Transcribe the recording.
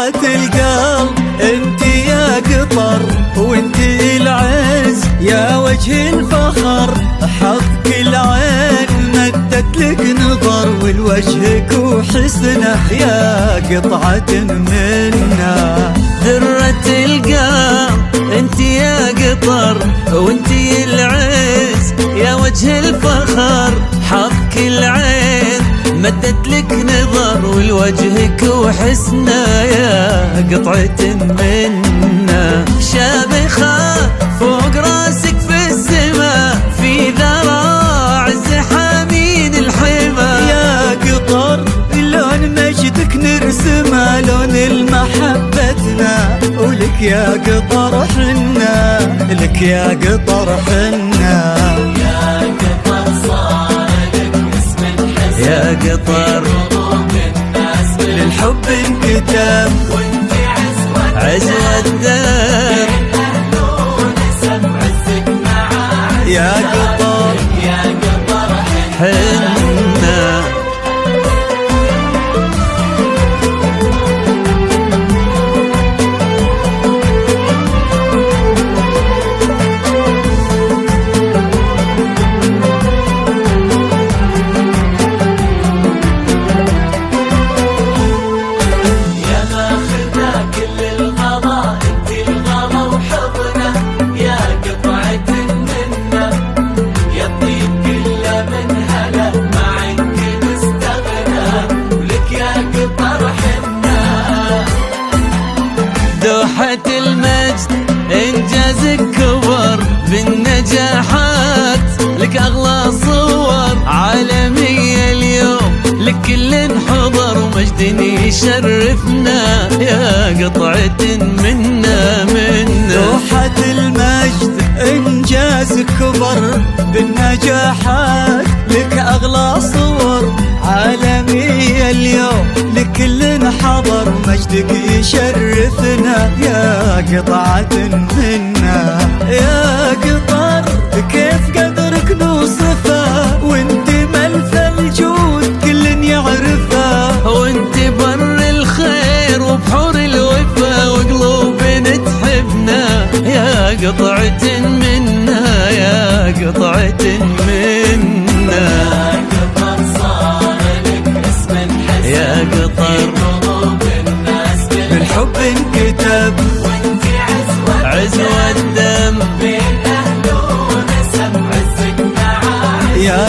قطعة القلب انت يا قطر، وانت العز يا وجه الفخر، حظك العين مدت لك نظر، والوجهك وحسنه يا قطعة منا. درة القلب انت يا قطر، وانت العز يا وجه الفخر، حظك العين مدت لك نظر، والوجهك وحسنه يا قطعة منا. شامخة فوق راسك في السما، في ذراع الزحامين الحما، يا قطر لون مجدك نرسمه، لون المحبتنا، ولك يا قطر حنا، لك يا قطر حنا. يا قطر صار لك اسم الحسن، يا قطر للحب انكتب، وانت عزوة الدار، يا قطر يا قطر حنا. دوحة المجد إنجازك كبر بالنجاحات، لك أغلى صور عالمية اليوم، لك كل حضر ومجد يشرفنا يا قطعة منا منا. دوحة المجد إنجازك كبر بالنجاحات، لك أغلى صور عالمية اليوم، لكل حضر مجدك يشرفنا يا قطعة منا. يا قطر كيف قدرك نوصفه، وانت ملف الجود كل يعرفه، وانت بر الخير وبحور الوفا، وقلوبنا تحبنا يا قطعة منا، يا قطعة منا. يا قطر بالحب انكتب، وانت عزوة الدم، بين أهله ونسب عزك معاه، يا